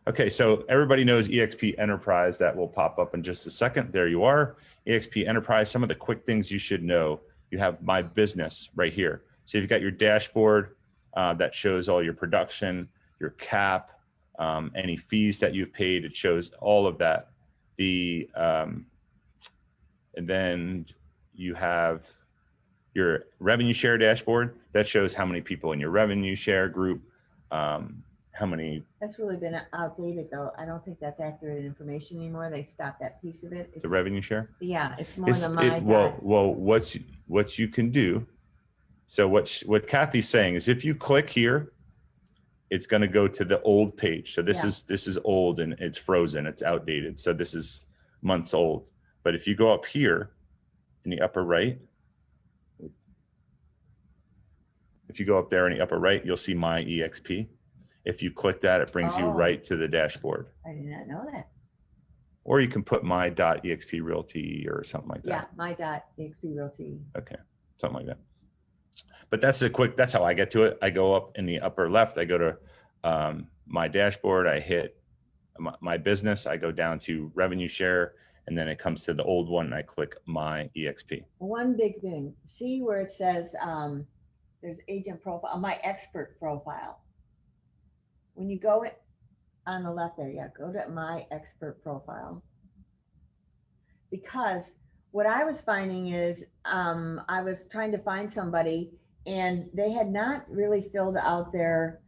Okay, so everybody knows EXP Enterprise. That will pop up in just a second. There you are, EXP Enterprise. Some of the quick things you should know. You have My Business right here. So you've got your dashboard that shows all your production, your cap, any fees that you've paid. It shows all of that. And then you have your revenue share dashboard that shows how many people in your revenue share group, how many. That's really been outdated though. I don't think that's accurate information anymore. They stopped that piece of it. The revenue share? Yeah, it's more than my well, what you can do. So what Kathy's saying is if you click here, it's going to go to the old page. So this is old and it's frozen, it's outdated. So this is months old. But if you go up here in the upper right, if you go up there in the upper right, you'll see My EXP. If you click that, it brings you right to the dashboard. I did not know that. Or you can put my.exp realty or something like that. Yeah, my.exp realty. Okay, something like that. But that's how I get to it. I go up in the upper left, I go to my dashboard, I hit my business, I go down to revenue share, and then it comes to the old one and I click My EXP. One big thing, see where it says there's agent profile, my expert profile. When you go on the left there, go to My Expert Profile. Because what I was finding is I was trying to find somebody and they had not really filled out their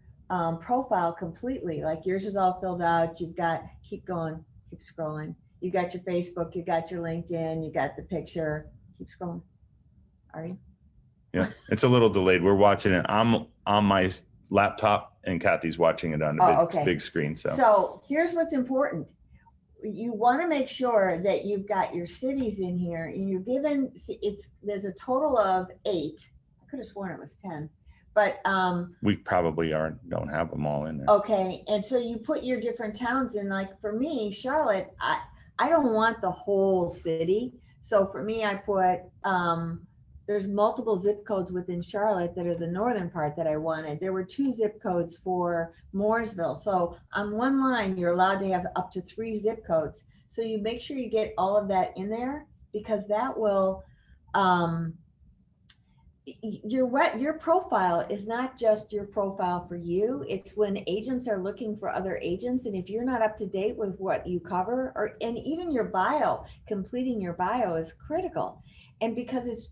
profile completely. Like yours is all filled out. You've got, keep going, keep scrolling. You got your Facebook, you got your LinkedIn, you got the picture. Keep scrolling. Are you? Yeah, it's a little delayed. We're watching it. I'm on my laptop and Kathy's watching it on the big screen. So here's what's important. You want to make sure that you've got your cities in here and you're given, there's a total of 8. I could have sworn it was 10, but we probably don't have them all in there. Okay, and so you put your different towns in. Like for me, Charlotte, I don't want the whole city. So for me, I put there's multiple zip codes within Charlotte that are the northern part that I wanted. There were 2 zip codes for Mooresville. So on one line, you're allowed to have up to 3 zip codes. So you make sure you get all of that in there because that will, your profile is not just your profile for you. It's when agents are looking for other agents. And if you're not up to date with what you cover and even your bio, completing your bio is critical. And because it's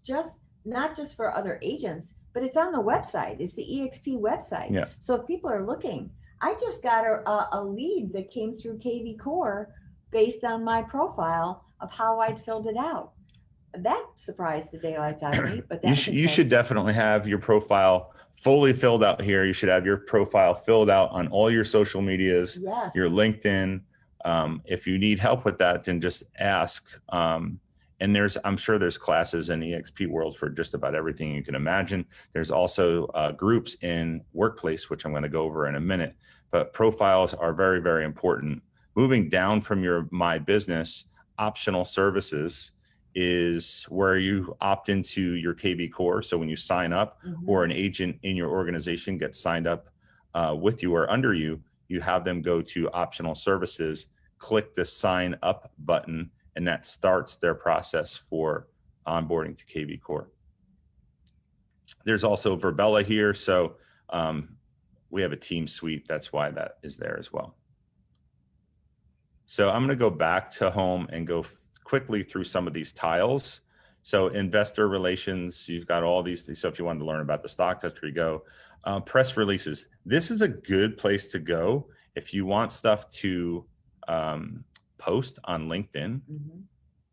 not just for other agents, but it's on the website. It's the EXP website. Yeah. So if people are looking, I just got a lead that came through KV Core based on my profile of how I'd filled it out. That surprised the daylights out of me. But you should definitely have your profile fully filled out here. You should have your profile filled out on all your social medias, your LinkedIn. If you need help with that, then just ask. And I'm sure there's classes in EXP world for just about everything you can imagine. There's also groups in Workplace, which I'm going to go over in a minute, but profiles are very, very important. Moving down from your My Business, optional services is where you opt into your KV Core. So when you sign up or an agent in your organization gets signed up with you or under you, you have them go to optional services, click the sign up button, and that starts their process for onboarding to KV Core. There's also Verbella here. So we have a team suite. That's why that is there as well. So I'm going to go back to home and go quickly through some of these tiles. So investor relations, you've got all these. So if you wanted to learn about the stock, that's where you go. Press releases. This is a good place to go if you want stuff to post on LinkedIn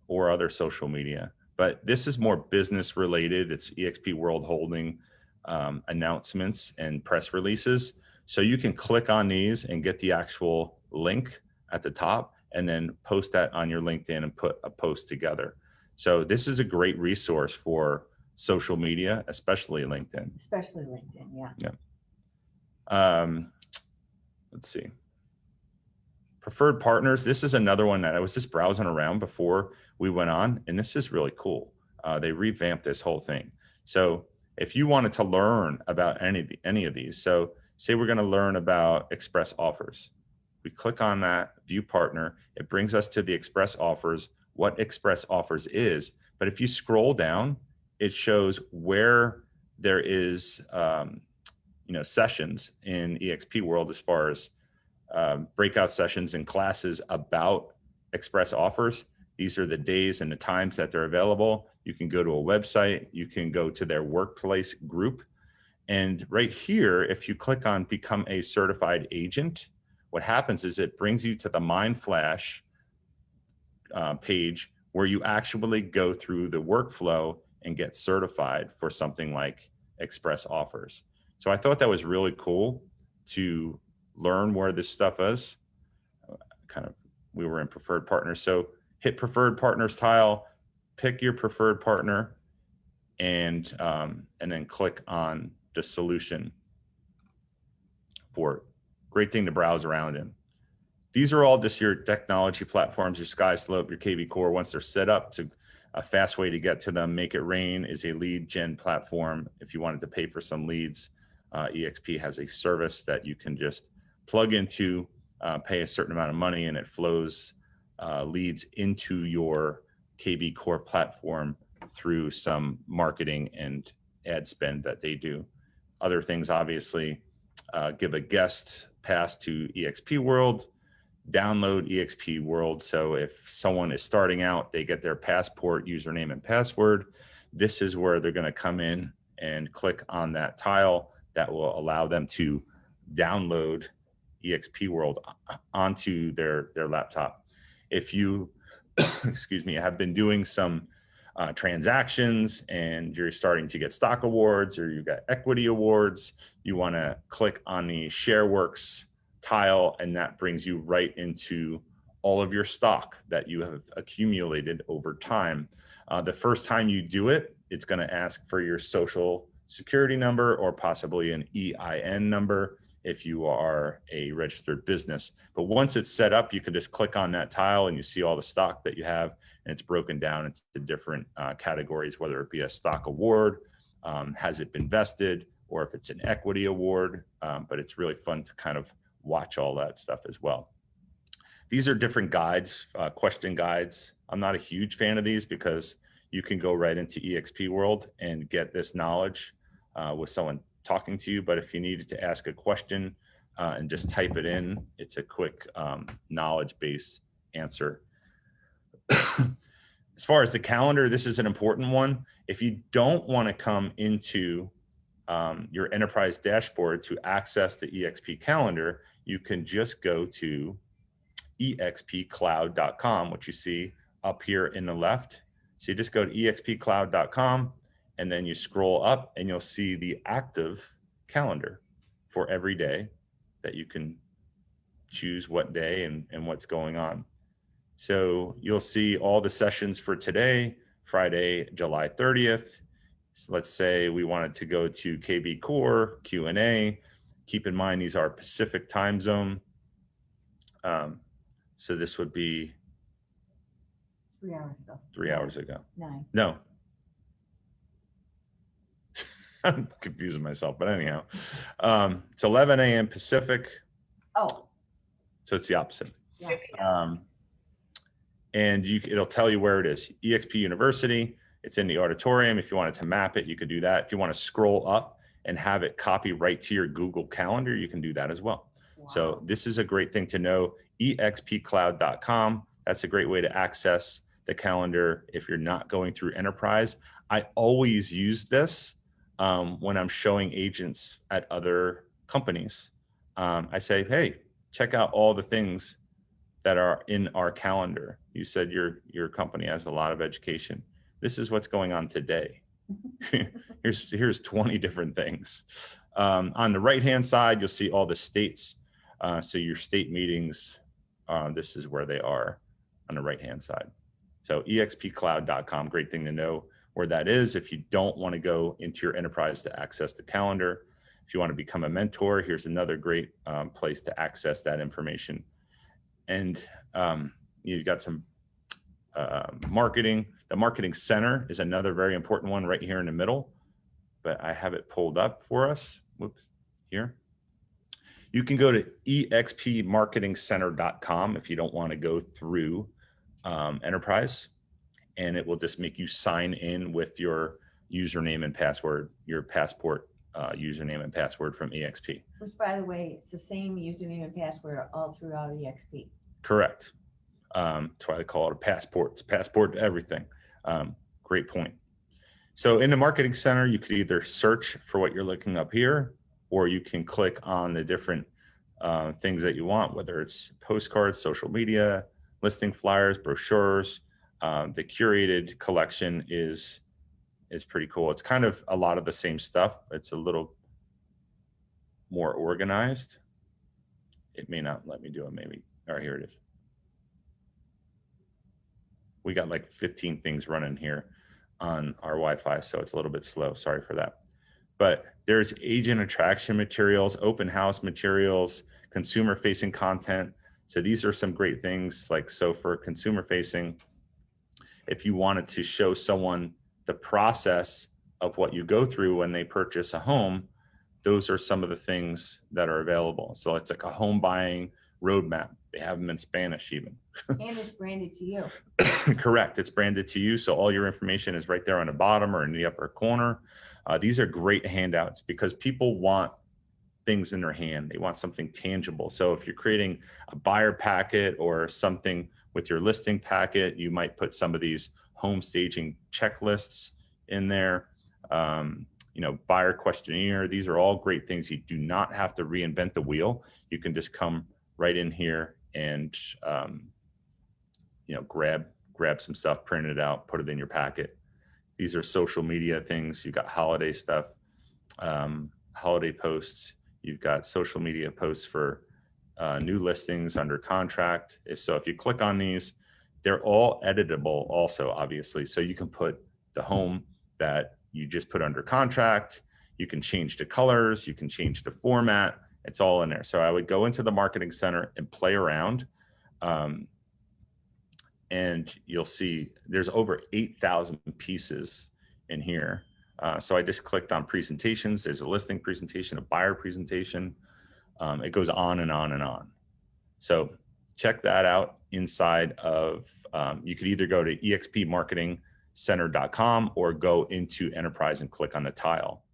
or other social media, but this is more business related. It's EXP World Holding announcements and press releases. So you can click on these and get the actual link at the top and then post that on your LinkedIn and put a post together. So this is a great resource for social media, especially LinkedIn. Especially LinkedIn, yeah. Yeah. Let's see. Preferred partners. This is another one that I was just browsing around before we went on, and this is really cool. They revamped this whole thing. So if you wanted to learn about any of these, so say we're going to learn about express offers. We click on that view partner. It brings us to the Express Offers, what Express Offers is. But if you scroll down, it shows where there is, sessions in EXP world as far as breakout sessions and classes about Express Offers. These are the days and the times that they're available. You can go to a website, you can go to their workplace group. And right here, if you click on Become a Certified Agent, what happens is it brings you to the Mind Flash page where you actually go through the workflow and get certified for something like Express Offers. So I thought that was really cool to learn where this stuff is. We were in preferred partners. So hit preferred partners tile, pick your preferred partner, and then click on the solution for it. Great thing to browse around in. These are all just your technology platforms, your SkySlope, your KV Core. Once they're set up, it's a fast way to get to them. Make It Rain is a lead gen platform. If you wanted to pay for some leads, EXP has a service that you can just plug into, pay a certain amount of money, and it flows leads into your KV Core platform through some marketing and ad spend that they do. Other things, obviously, give a guest pass to EXP World, download EXP World. So if someone is starting out, they get their passport, username, and password. This is where they're going to come in and click on that tile that will allow them to download EXP World onto their laptop. If you, excuse me, have been doing some transactions and you're starting to get stock awards or you got equity awards, you want to click on the Shareworks tile, and that brings you right into all of your stock that you have accumulated over time. The first time you do it, it's going to ask for your social security number or possibly an EIN number if you are a registered business. But once it's set up, you can just click on that tile and you see all the stock that you have, and it's broken down into different categories, whether it be a stock award, has it been vested, or if it's an equity award. But it's really fun to kind of watch all that stuff as well. These are different guides, question guides. I'm not a huge fan of these because you can go right into EXP World and get this knowledge with someone talking to you. But if you needed to ask a question and just type it in, it's a quick knowledge base answer. As far as the calendar, this is an important one. If you don't want to come into your enterprise dashboard to access the EXP calendar, you can just go to expcloud.com, which you see up here in the left. So you just go to expcloud.com and then you scroll up and you'll see the active calendar for every day that you can choose what day and what's going on. So you'll see all the sessions for today, Friday, July 30th. So let's say we wanted to go to KV Core, Q&A. Keep in mind, these are Pacific time zone. So this would be 3 hours ago. 3 hours ago. 9. No. I'm confusing myself, but anyhow. It's 11 a.m. Pacific. Oh. So it's the opposite. Yeah. And it'll tell you where it is. EXP University. It's in the auditorium. If you wanted to map it, you could do that. If you want to scroll up and have it copy right to your Google Calendar, you can do that as well. Wow. So this is a great thing to know. expcloud.com. That's a great way to access the calendar if you're not going through Enterprise. I always use this when I'm showing agents at other companies. I say, hey, check out all the things that are in our calendar. You said your company has a lot of education. This is what's going on today. Here's 20 different things. On the right-hand side, you'll see all the states. So your state meetings, this is where they are on the right-hand side. So expcloud.com, great thing to know where that is if you don't want to go into your enterprise to access the calendar. If you want to become a mentor, here's another great place to access that information. And you've got some marketing. The marketing center is another very important one right here in the middle, but I have it pulled up for us. Whoops, here. You can go to expmarketingcenter.com if you don't want to go through Enterprise, and it will just make you sign in with your username and password, your passport username and password from EXP. Which, by the way, it's the same username and password all throughout EXP. Correct. That's why they call it a passport. It's a passport to everything. Great point. So in the Marketing Center, you could either search for what you're looking up here, or you can click on the different things that you want, whether it's postcards, social media, listing flyers, brochures. The Curated Collection is pretty cool. It's kind of a lot of the same stuff. It's a little more organized. It may not let me do it, maybe. All right, here it is. We got like 15 things running here on our Wi-Fi, so it's a little bit slow. Sorry for that. But there's agent attraction materials, open house materials, consumer facing content. So these are some great things. Like, so for consumer facing, if you wanted to show someone the process of what you go through when they purchase a home, those are some of the things that are available. So it's like a home buying roadmap. They have them in Spanish even. And it's branded to you. Correct. It's branded to you. So all your information is right there on the bottom or in the upper corner. These are great handouts because people want things in their hand. They want something tangible. So if you're creating a buyer packet or something with your listing packet, you might put some of these home staging checklists in there. You know, buyer questionnaire. These are all great things. You do not have to reinvent the wheel. You can just come right in here and you know, grab some stuff, print it out, put it in your packet. These are social media things. You've got holiday stuff, holiday posts. You've got social media posts for new listings under contract. If you click on these, they're all editable also, obviously. So you can put the home that you just put under contract. You can change the colors. You can change the format. It's all in there. So I would go into the Marketing Center and play around. And you'll see there's over 8,000 pieces in here. So I just clicked on presentations. There's a listing presentation, a buyer presentation. It goes on and on and on. So check that out inside of, you could either go to expmarketingcenter.com or go into Enterprise and click on the tile.